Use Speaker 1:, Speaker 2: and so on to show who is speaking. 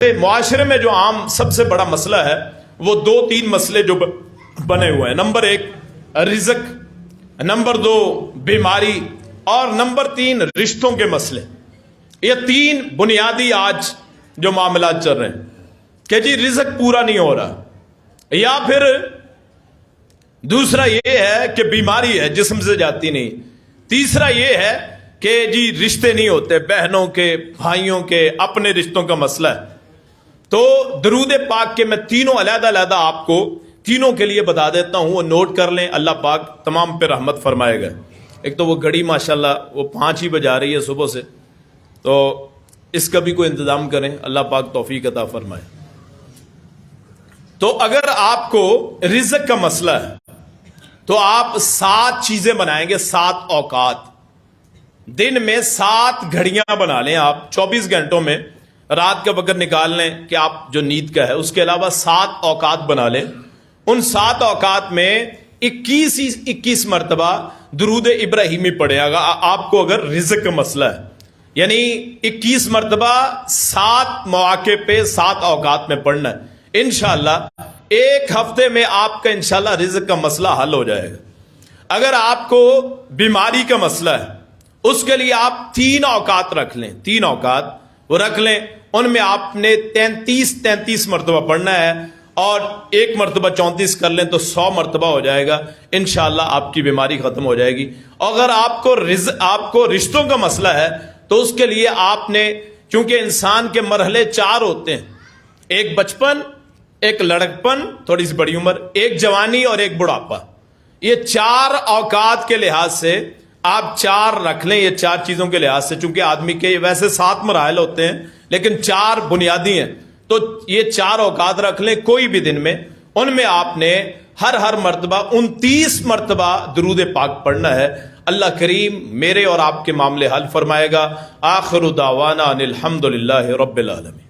Speaker 1: معاشرے میں جو عام سب سے بڑا مسئلہ ہے وہ دو تین مسئلے جو بنے ہوئے ہیں. نمبر ایک رزق، نمبر دو بیماری، اور نمبر تین رشتوں کے مسئلے. یہ تین بنیادی آج جو معاملات چل رہے ہیں کہ جی رزق پورا نہیں ہو رہا، یا پھر دوسرا یہ ہے کہ بیماری ہے جسم سے جاتی نہیں، تیسرا یہ ہے کہ جی رشتے نہیں ہوتے، بہنوں کے، بھائیوں کے، اپنے رشتوں کا مسئلہ ہے. تو درود پاک کے میں تینوں علیحدہ علیحدہ آپ کو تینوں کے لیے بتا دیتا ہوں، وہ نوٹ کر لیں، اللہ پاک تمام پہ رحمت فرمائے گا. ایک تو وہ گھڑی ماشاءاللہ وہ 5 ہی بجا رہی ہے صبح سے، تو اس کا بھی کوئی انتظام کریں، اللہ پاک توفیق عطا فرمائے. تو اگر آپ کو رزق کا مسئلہ ہے تو آپ 7 چیزیں بنائیں گے، 7 اوقات. دن میں 7 گھڑیاں بنا لیں آپ 24 گھنٹوں میں، رات کا وقت نکال لیں کہ آپ جو نیند کا ہے، اس کے علاوہ 7 اوقات بنا لیں. ان 7 اوقات میں 21 مرتبہ درود ابراہیمی پڑھے گا آپ کو اگر رزق کا مسئلہ ہے، یعنی 21 مرتبہ 7 مواقع پہ 7 اوقات میں پڑھنا ہے. انشاءاللہ ایک ہفتے میں آپ کا انشاءاللہ رزق کا مسئلہ حل ہو جائے گا. اگر آپ کو بیماری کا مسئلہ ہے، اس کے لیے آپ 3 اوقات رکھ لیں، 3 اوقات وہ رکھ لیں. ان میں آپ نے 33 مرتبہ پڑھنا ہے، اور 1 مرتبہ 34 کر لیں تو 100 مرتبہ ہو جائے گا. انشاءاللہ آپ کی بیماری ختم ہو جائے گی. اگر آپ کو رشتوں کا مسئلہ ہے تو اس کے لیے آپ نے، چونکہ انسان کے مرحلے 4 ہوتے ہیں، ایک بچپن، ایک لڑکپن تھوڑی سی بڑی عمر، ایک جوانی اور ایک بڑھاپا. یہ 4 اوقات کے لحاظ سے آپ 4 رکھ لیں. یہ 4 چیزوں کے لحاظ سے، چونکہ آدمی کے ویسے 7 مراحل ہوتے ہیں لیکن 4 بنیادی ہیں، تو یہ 4 اوقات رکھ لیں کوئی بھی دن میں. ان میں آپ نے ہر مرتبہ 29 مرتبہ درود پاک پڑھنا ہے. اللہ کریم میرے اور آپ کے معاملے حل فرمائے گا. آخر دعوانا ان الحمد للہ رب العالمین.